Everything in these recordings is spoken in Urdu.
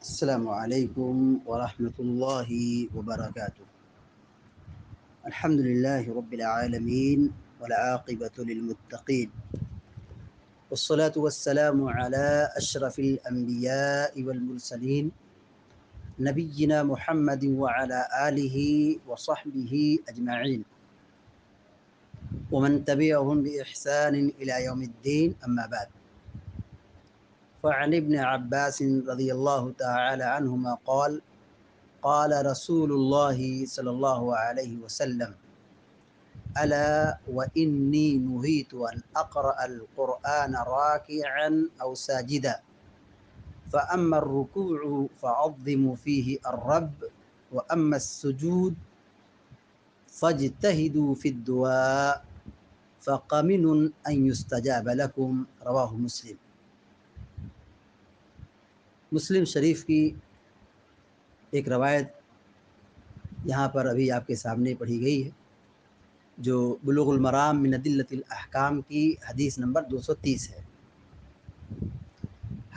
السلام عليكم ورحمة الله وبركاته. الحمد لله رب العالمين والعاقبة للمتقين، والصلاة والسلام على أشرف الأنبياء والمرسلين نبينا محمد وعلى آله وصحبه أجمعين ومن تبعهم بإحسان إلى يوم الدين. أما بعد، فعن ابن عباس رضي الله تعالى عنهما قال: قال رسول الله صلى الله عليه وسلم: ألا وإني نهيت أن أقرأ القرآن راكعا أو ساجدا، فأما الركوع فعظموا فيه الرب، وأما السجود فاجتهدوا في الدعاء فقمن أن يستجاب لكم. رواہ مسلم. مسلم شریف کی ایک روایت یہاں پر ابھی آپ کے سامنے پڑھی گئی ہے، جو بلوغ المرام من ادلۃ الاحکام کی حدیث نمبر 230 ہے.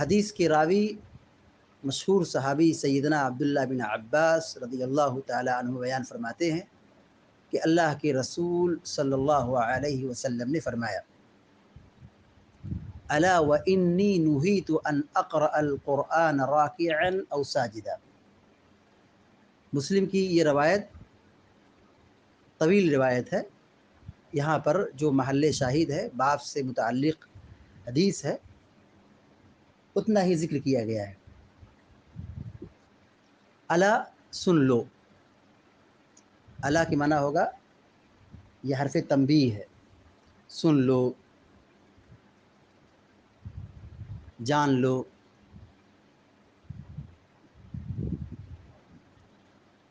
حدیث کے راوی مشہور صحابی سیدنا عبداللہ بن عباس رضی اللہ تعالی عنہ بیان فرماتے ہیں کہ اللہ کے رسول صلی اللہ علیہ وسلم نے فرمایا: الا وانی نہیت ان اقرأ القرآن راکعا او ساجدا. مسلم کی یہ روایت طویل روایت ہے. یہاں پر جو محل شاہد ہے، باب سے متعلق حدیث ہے، اتنا ہی ذکر کیا گیا ہے. الا سن لو. الا کی معنی ہوگا، یہ حرف تنبیہ ہے، سن لو، جان لو.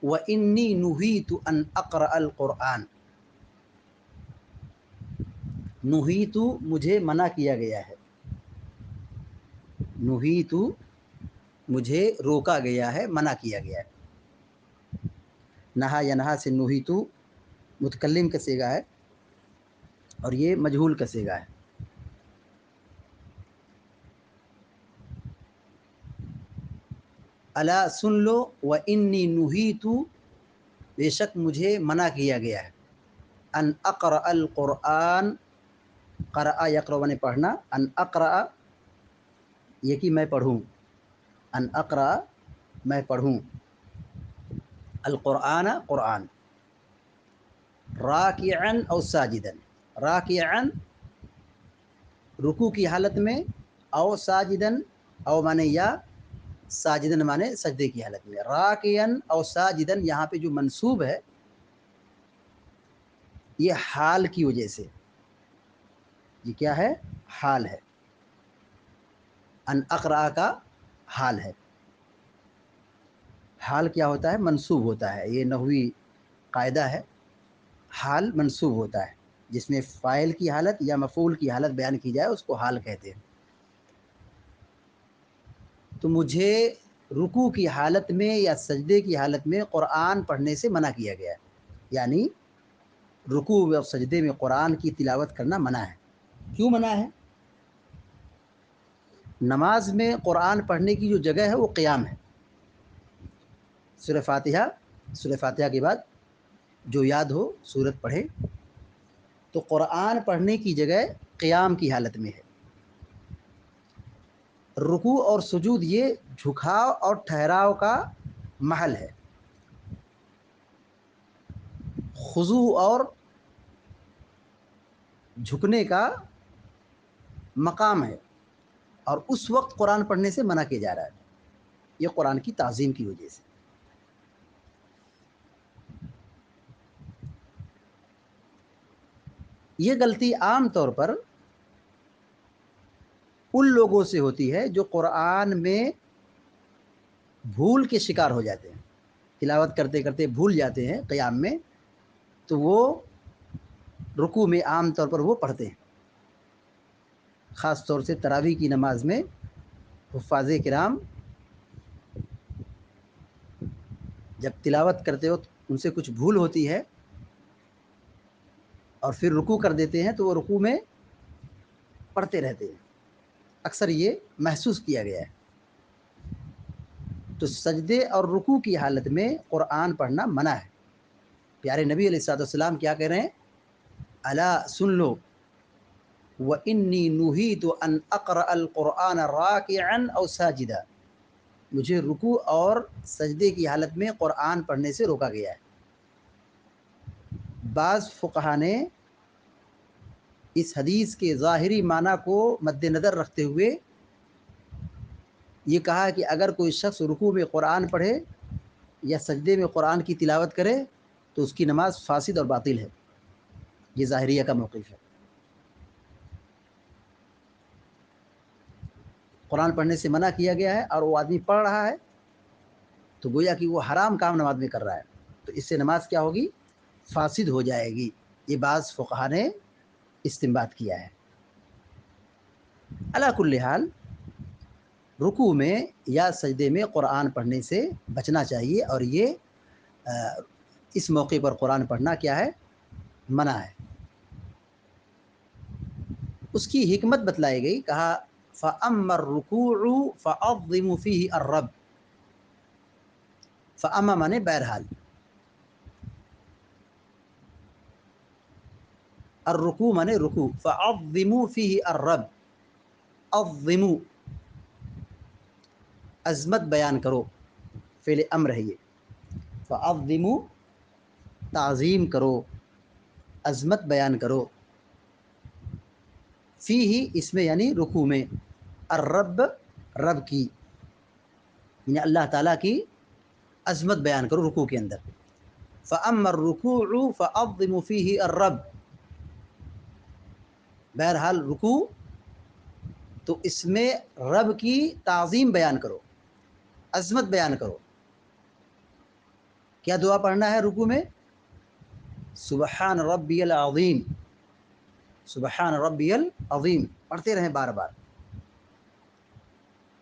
وَإِنِّي نُهِيتُ أَنْ أَقْرَأَ الْقُرْآنَ. نُهِيتُ مجھے منع کیا گیا ہے. نُهِيتُ مجھے روکا گیا ہے، منع کیا گیا ہے. نہا یا نہا سے نُهِيتُ متکلم کا صیغہ ہے اور یہ مجہول کا صیغہ ہے. الا سن لو، وَإِنِّي نُهِيتُ بے شک مجھے منع کیا گیا ہے، ان اقرأ القرآن، قرأ یقرأ نے پڑھنا، ان اقرأ یہ کہ میں پڑھوں، ان اقرأ میں پڑھوں، القرآن قرآن، راکعا او ساجدا، راکعا رکوع کی حالت میں، او ساجدا او مانے یا، ساجدن مانے سجدے کی حالت میں. راکعا او ساجدن یہاں پہ جو منصوب ہے یہ حال کی وجہ سے، یہ کیا ہے؟ حال ہے. ان اقرأ کا حال ہے. حال کیا ہوتا ہے؟ منصوب ہوتا ہے. یہ نحوی قاعدہ ہے، حال منصوب ہوتا ہے. جس میں فاعل کی حالت یا مفعول کی حالت بیان کی جائے اس کو حال کہتے ہیں. تو مجھے رکوع کی حالت میں یا سجدے کی حالت میں قرآن پڑھنے سے منع کیا گیا ہے. یعنی رکوع اور سجدے میں قرآن کی تلاوت کرنا منع ہے. کیوں منع ہے؟ نماز میں قرآن پڑھنے کی جو جگہ ہے وہ قیام ہے. سورہ فاتحہ کے بعد جو یاد ہو سورت پڑھے، تو قرآن پڑھنے کی جگہ قیام کی حالت میں ہے. رکوع اور سجود یہ جھکاؤ اور ٹھہراؤ کا محل ہے. خضوع اور جھکنے کا مقام ہے، اور اس وقت قرآن پڑھنے سے منع کیا جا رہا ہے. یہ قرآن کی تعظیم کی وجہ سے. یہ غلطی عام طور پر ان لوگوں سے ہوتی ہے جو قرآن میں بھول کے شکار ہو جاتے ہیں. تلاوت کرتے کرتے بھول جاتے ہیں قیام میں، تو وہ رکوع میں عام طور پر وہ پڑھتے ہیں. خاص طور سے تراویح کی نماز میں حفاظ کرام جب تلاوت کرتے وقت ان سے کچھ بھول ہوتی ہے اور پھر رکوع کر دیتے ہیں، تو وہ رکوع میں پڑھتے رہتے ہیں. اکثر یہ محسوس کیا گیا ہے. تو سجدے اور رکوع کی حالت میں قرآن پڑھنا منع ہے۔ پیارے نبی علیہ الصلوۃ والسلام کیا کہہ رہے ہیں؟ الا سن لو وانی نہیت ان اقرأ القرآن راکعا او ساجدا، مجھے رکوع اور سجدے کی حالت میں قرآن پڑھنے سے روکا گیا ہے۔ بعض فقہا نے اس حدیث کے ظاہری معنی کو مد نظر رکھتے ہوئے یہ کہا کہ اگر کوئی شخص رکوع میں قرآن پڑھے یا سجدے میں قرآن کی تلاوت کرے تو اس کی نماز فاسد اور باطل ہے۔ یہ ظاہریہ کا موقف ہے۔ قرآن پڑھنے سے منع کیا گیا ہے اور وہ آدمی پڑھ رہا ہے تو گویا کہ وہ حرام کام نماز میں کر رہا ہے، تو اس سے نماز کیا ہوگی؟ فاسد ہو جائے گی۔ یہ بعض فقہا نے استنباط کیا ہے۔ علی کل حال رکوع میں یا سجدے میں قرآن پڑھنے سے بچنا چاہیے، اور یہ اس موقع پر قرآن پڑھنا کیا ہے؟ منع ہے۔ اس کی حکمت بتلائی گئی، کہا فَأَمَّا الرُّكُوعُ فَعَظِّمُوا فِيهِ الرَّبَّ، فَأَمَّا مانے بہرحال، الرکوع مانے رکوع، فَعَظِّمُوا فِيهِ الرَّبَّ، عظموا عظمت بیان کرو، فعل امر ہے یہ، فعظموا تعظیم کرو، عظمت بیان کرو، فی ہی اس میں یعنی رکوع میں، الرب رب کی یعنی اللہ تعالیٰ کی عظمت بیان کرو رکوع کے اندر۔ فَأَمَّا الرُّكُوعُ فَعَظِّمُوا فِيهِ الرَّبَّ، بہرحال رکوع تو اس میں رب کی تعظیم بیان کرو، عظمت بیان کرو۔ کیا دعا پڑھنا ہے رکوع میں؟ سبحان ربی العظیم، سبحان ربی العظیم پڑھتے رہیں بار بار،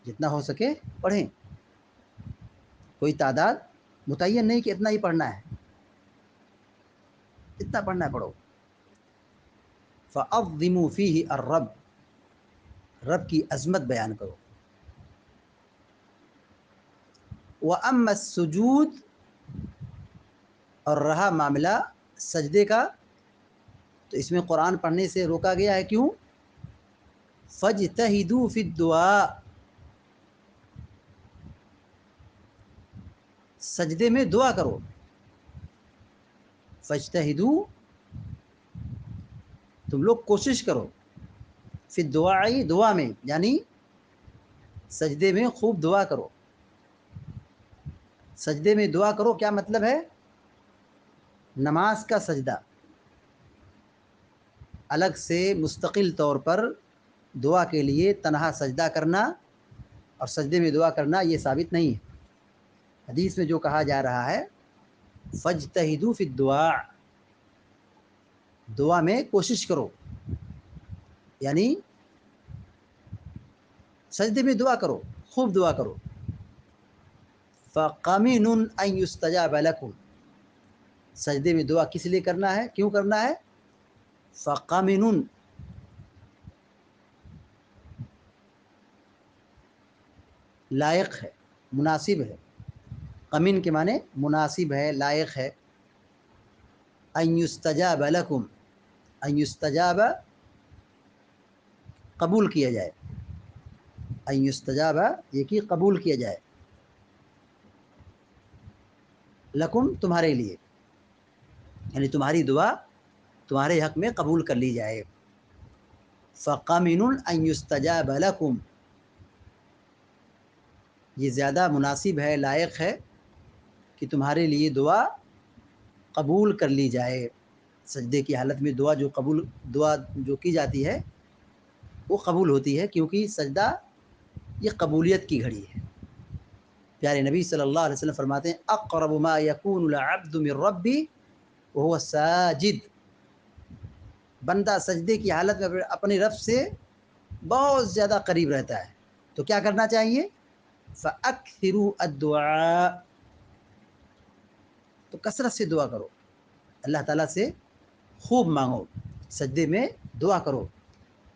جتنا ہو سکے پڑھیں، کوئی تعداد متعین نہیں کہ اتنا ہی پڑھنا ہے، اتنا پڑھنا ہے پڑھو۔ فَعَظِّمُوا فِيهِ الرَّبَّ، رب کی عظمت بیان کرو۔ وَأَمَّا السُّجُودُ، اور رہا معاملہ سجدے کا تو اس میں قرآن پڑھنے سے روکا گیا ہے، کیوں؟ فَاجْتَهِدُوا فِي الدُّعَاءِ، سجدے میں دعا کرو۔ فَاجْتَهِدُوا، تم لوگ کوشش کرو، فی الدعاء دعا میں، یعنی سجدے میں خوب دعا کرو۔ سجدے میں دعا کرو کیا مطلب ہے؟ نماز کا سجدہ الگ سے مستقل طور پر دعا کے لیے تنہا سجدہ کرنا اور سجدے میں دعا کرنا یہ ثابت نہیں ہے۔ حدیث میں جو کہا جا رہا ہے فَاجْتَهِدُوا فِي الدُّعَاء، دعا میں کوشش کرو، یعنی سجدے میں دعا کرو، خوب دعا کرو۔ فَقَمِنٌ أَن يُسْتَجَابَ لَكُمْ، سجدے میں دعا کس لیے کرنا ہے، کیوں کرنا ہے؟ فَقَمِنٌ، لائق ہے، مناسب ہے، قمن کے معنی مناسب ہے، لائق ہے۔ ان یستجاب لکم، ان یستجاب قبول کیا جائے، ان یستجاب یہ کہ قبول کیا جائے، لکم تمہارے لیے، یعنی تمہاری دعا تمہارے حق میں قبول کر لی جائے۔ فَقَمِنٌ أَن يُسْتَجَابَ لَكُمْ، یہ زیادہ مناسب ہے، لائق ہے کہ تمہارے لیے دعا قبول کر لی جائے۔ سجدے کی حالت میں دعا جو کی جاتی ہے وہ قبول ہوتی ہے، کیونکہ سجدہ یہ قبولیت کی گھڑی ہے۔ پیارے نبی صلی اللہ علیہ وسلم فرماتے ہیں اقرب ما یکون العبد من ربی وهو ساجد، بندہ سجدے کی حالت میں اپنے رب سے بہت زیادہ قریب رہتا ہے، تو کیا کرنا چاہیے؟ فَأَكْثِرُوا الدُّعَاء، تو کثرت سے دعا کرو، اللہ تعالیٰ سے خوب مانگو، سجدے میں دعا کرو،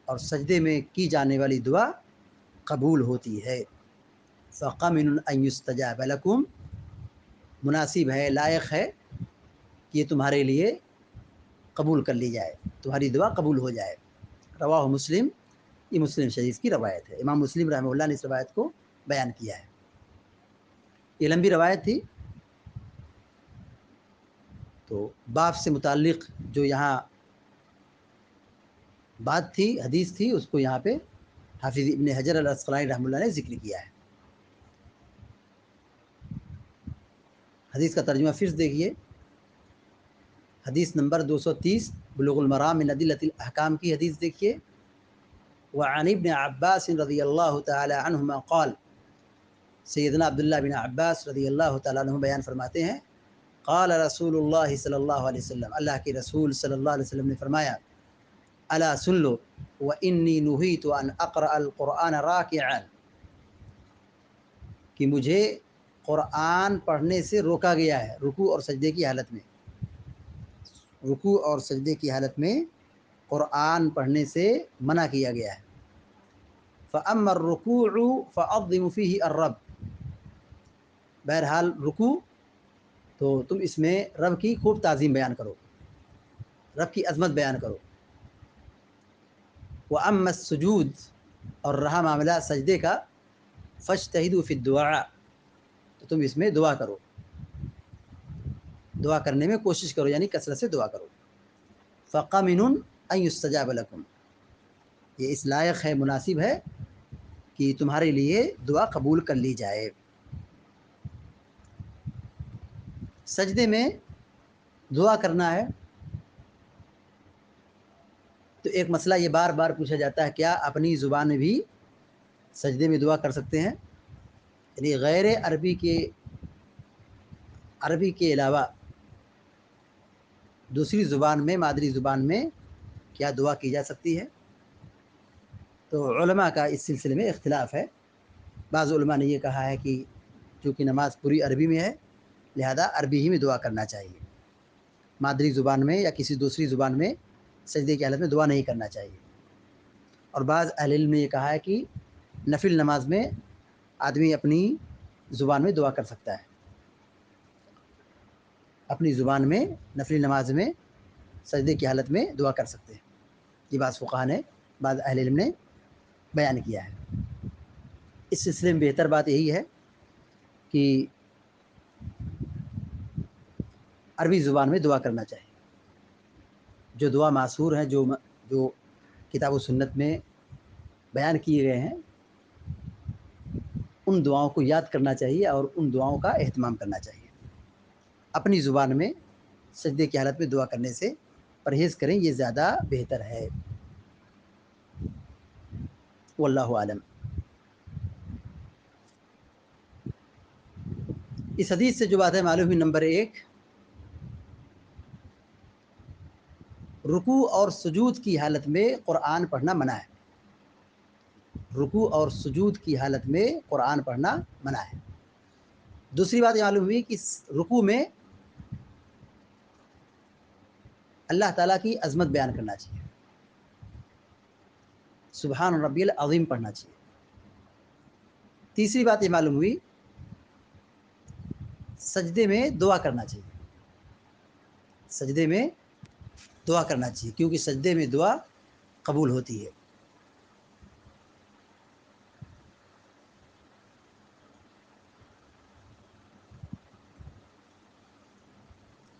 اور سجدے میں کی جانے والی دعا قبول ہوتی ہے۔ فَقَمِنٌ أَن يُسْتَجَابَ لَكُمْ، مناسب ہے، لائق ہے کہ یہ تمہارے لیے قبول کر لی جائے، تمہاری دعا قبول ہو جائے۔ رواہ مسلم، یہ مسلم شریف کی روایت ہے، امام مسلم رحمہ اللہ نے اس روایت کو بیان کیا ہے۔ یہ لمبی روایت تھی، تو باب سے متعلق جو یہاں بات تھی، حدیث تھی، اس کو یہاں پہ حافظ ابن حجر العسقلانی رحمہ اللہ نے ذکر کیا ہے۔ حدیث کا ترجمہ پھر دیکھیے، حدیث نمبر 230 بلوغ المرام من ادلۃ الاحکام کی حدیث دیکھیے۔ وعن ابن عباس رضی اللہ تعالی عنہما قال، سیدنا عبداللہ بن عباس رضی اللہ تعالیٰ عنہ بیان فرماتے ہیں، قال رسول اللہ صلی اللہ علیہ وسلم، اللہ کے رسول صلی اللہ علیہ وسلم نے فرمایا، الا سن لو وانی نہیت ان اقرأ القرآن راکعا، کہ مجھے قرآن پڑھنے سے روکا گیا ہے رکوع اور سجدے کی حالت میں، رکوع اور سجدے کی حالت میں قرآن پڑھنے سے منع کیا گیا ہے۔ فَأَمَّا الرُّكُوعُ فَأَعْظِمُ فِيهِ الرَّبَّ، بہرحال رکوع تو تم اس میں رب کی خوب تعظیم بیان کرو، رب کی عظمت بیان کرو۔ وَأَمَّا السُّجُودُ، اور رہا معاملہ سجدے کا، فَاجْتَهِدُوا فِي الدُّعَاءِ، تو تم اس میں دعا کرو، دعا کرنے میں کوشش کرو، یعنی کثرت سے دعا کرو۔ فَقَمِنٌ أَن يُسْتَجَابَ لَكُمْ، یہ اس لائق ہے، مناسب ہے کہ تمہارے لیے دعا قبول کر لی جائے۔ سجدے میں دعا کرنا ہے تو ایک مسئلہ یہ بار بار پوچھا جاتا ہے، کیا اپنی زبان میں بھی سجدے میں دعا کر سکتے ہیں؟ یعنی غیر عربی کے علاوہ دوسری زبان میں، مادری زبان میں کیا دعا کی جا سکتی ہے؟ تو علماء کا اس سلسلے میں اختلاف ہے۔ بعض علماء نے یہ کہا ہے کہ چونکہ نماز پوری عربی میں ہے، لہذا عربی ہی میں دعا کرنا چاہیے، مادری زبان میں یا کسی دوسری زبان میں سجدے کی حالت میں دعا نہیں کرنا چاہیے۔ اور بعض اہل علم نے یہ کہا ہے کہ نفل نماز میں آدمی اپنی زبان میں دعا کر سکتا ہے، اپنی زبان میں نفل نماز میں سجدے کی حالت میں دعا کر سکتے ہیں۔ یہ بعض فقہا نے، بعض اہل علم نے بیان کیا ہے۔ اس سلسلے میں بہتر بات یہی ہے کہ عربی زبان میں دعا کرنا چاہیے۔ جو دعا معصور ہیں، جو کتاب و سنت میں بیان کیے گئے ہیں، ان دعاؤں کو یاد کرنا چاہیے اور ان دعاؤں کا اہتمام کرنا چاہیے۔ اپنی زبان میں سجدے کی حالت میں دعا کرنے سے پرہیز کریں، یہ زیادہ بہتر ہے۔ واللہ عالم۔ اس حدیث سے جو بات ہے معلوم ہوئی، نمبر 1، رکوع اور سجود کی حالت میں قرآن پڑھنا منع ہے، رکوع اور سجود کی حالت میں قرآن پڑھنا منع ہے۔ دوسری بات یہ معلوم ہوئی کہ رکوع میں اللہ تعالیٰ کی عظمت بیان کرنا چاہیے، سبحان ربی العظیم پڑھنا چاہیے۔ تیسری بات یہ معلوم ہوئی، سجدے میں دعا کرنا چاہیے، سجدے میں دعا کرنا چاہیے، کیونکہ سجدے میں دعا قبول ہوتی ہے۔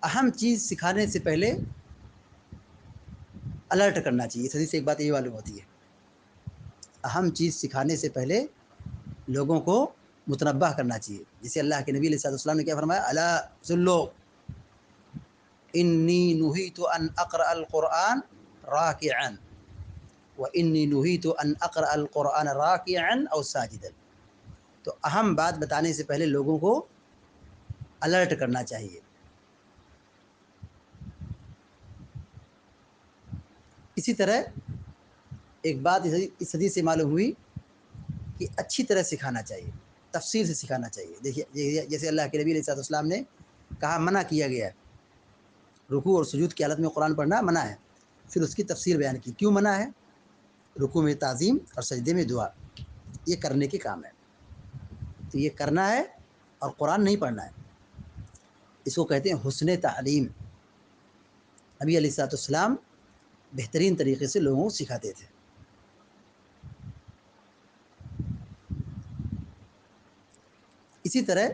اہم چیز سکھانے سے پہلے الرٹ کرنا چاہیے، اس حدیث سے ایک بات یہ معلوم ہوتی ہے، اہم چیز سکھانے سے پہلے لوگوں کو متنبہ کرنا چاہیے۔ جسے اللہ کے نبی علیہ السلام نے کیا فرمایا، الا سن لو انی نہیت ان اقرأ القرآن راکعا وانی نہیت ان اقرأ القرآن راکعا او ساجدا۔ تو اہم بات بتانے سے پہلے لوگوں کو الرٹ کرنا چاہیے۔ اسی طرح ایک بات اس حدیث سے معلوم ہوئی کہ اچھی طرح سکھانا چاہیے، تفصیل سے سکھانا چاہیے۔ دیکھیے، جیسے اللہ کے نبی علیہ السلام نے کہا منع کیا گیا ہے، رکوع اور سجود کی حالت میں قرآن پڑھنا منع ہے، پھر اس کی تفصیل بیان کی، کیوں منع ہے؟ رکوع میں تعظیم اور سجدے میں دعا، یہ کرنے کے کام ہے۔ تو یہ کرنا ہے اور قرآن نہیں پڑھنا ہے. اس کو کہتے ہیں حسن تعلیم. نبی علیہ الصلوۃ والسلام بہترین طریقے سے لوگوں کو سکھاتے تھے. اسی طرح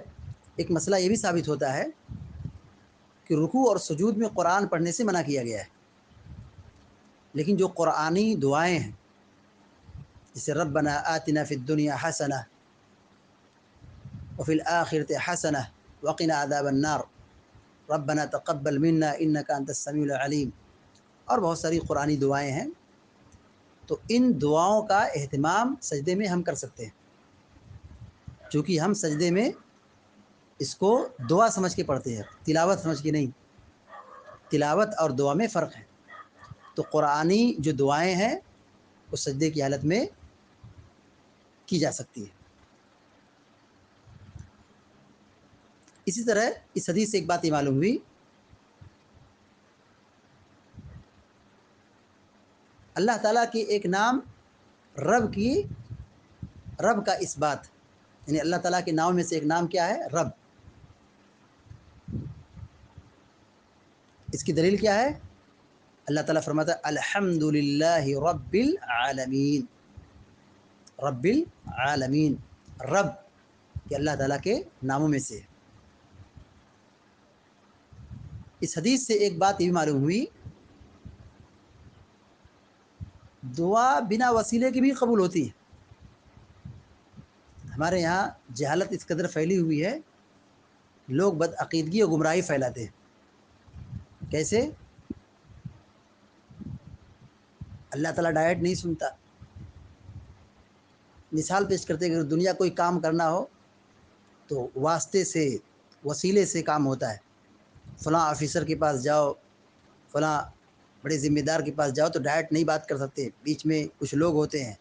ایک مسئلہ یہ بھی ثابت ہوتا ہے کہ رکوع اور سجود میں قرآن پڑھنے سے منع کیا گیا ہے. لیکن جو قرآنی دعائیں ہیں جیسے ربنا آتنا فی الدنیا حسنہ وفی الآخرۃ حسنہ وقنا عذاب النار ربنا تقبل منا انک انت السمیع العلیم اور بہت ساری قرآنی دعائیں ہیں، تو ان دعاؤں کا اہتمام سجدے میں ہم کر سکتے ہیں، چونکہ ہم سجدے میں اس کو دعا سمجھ کے پڑھتے ہیں، تلاوت سمجھ کے نہیں. تلاوت اور دعا میں فرق ہے. تو قرآنی جو دعائیں ہیں وہ سجدے کی حالت میں کی جا سکتی ہے. اسی طرح اس حدیث سے ایک بات یہ معلوم ہوئی، اللہ تعالیٰ کے ایک نام رب کا اس بات، یعنی اللہ تعالیٰ کے نام میں سے ایک نام کیا ہے؟ رب. اس کی دلیل کیا ہے؟ اللہ تعالیٰ فرماتا ہے الحمد للہ رب العالمین. رب العالمین، رب کہ اللہ تعالیٰ کے ناموں میں سے. اس حدیث سے ایک بات یہ بھی معلوم ہوئی، دعا بنا وسیلے کی بھی قبول ہوتی ہے. ہمارے یہاں جہالت اس قدر پھیلی ہوئی ہے، لوگ بدعقیدگی اور گمراہی پھیلاتے ہیں. کیسے؟ اللہ تعالیٰ ڈائریکٹ نہیں سنتا. مثال پیش کرتے کہ اگر دنیا کوئی کام کرنا ہو تو واسطے سے، وسیلے سے کام ہوتا ہے. فلاں آفیسر کے پاس جاؤ، فلاں بڑے ذمہ دار کے پاس جاؤ تو ڈائریکٹ نہیں بات کر سکتے، بیچ میں کچھ لوگ ہوتے ہیں.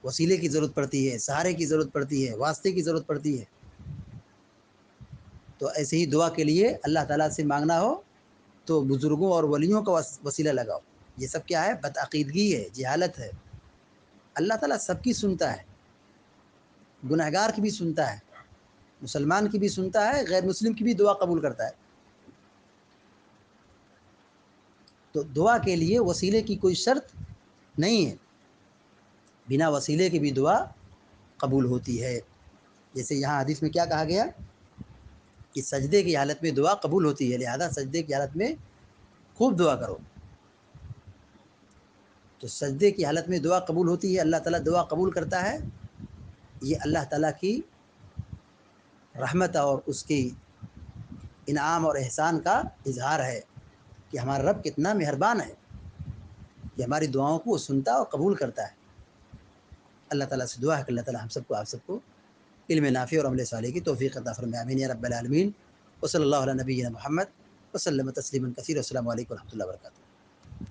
وسیلے کی ضرورت پڑتی ہے، سہارے کی ضرورت پڑتی ہے، واسطے کی ضرورت پڑتی ہے. تو ایسے ہی دعا کے لیے اللہ تعالیٰ سے مانگنا ہو تو بزرگوں اور ولیوں کا وسیلہ لگاؤ. یہ سب کیا ہے؟ بدعقیدگی ہے، جہالت ہے. اللہ تعالیٰ سب کی سنتا ہے، گنہگار کی بھی سنتا ہے، مسلمان کی بھی سنتا ہے، غیر مسلم کی بھی دعا قبول کرتا ہے. تو دعا کے لیے وسیلے کی کوئی شرط نہیں ہے، بنا وسیلے کی بھی دعا قبول ہوتی ہے. جیسے یہاں حدیث میں کیا کہا گیا کہ سجدے کی حالت میں دعا قبول ہوتی ہے، لہذا سجدے کی حالت میں خوب دعا کرو. تو سجدے کی حالت میں دعا قبول ہوتی ہے، اللہ تعالیٰ دعا قبول کرتا ہے. یہ اللہ تعالیٰ کی رحمت اور اس کی انعام اور احسان کا اظہار ہے کہ ہمارا رب کتنا مہربان ہے کہ ہماری دعاؤں کو وہ سنتا اور قبول کرتا ہے. اللہ تعالیٰ سے دعا ہے کہ اللہ تعالیٰ ہم سب کو، آپ سب کو علم نافع اور عمل صالح کی توفیق عطا فرمائے. آمین یا رب العالمین. وصلی اللہ علی نبینا محمد وسلم تسلیما کثیرا. السلام علیکم و رحمۃ اللہ وبرکاتہ.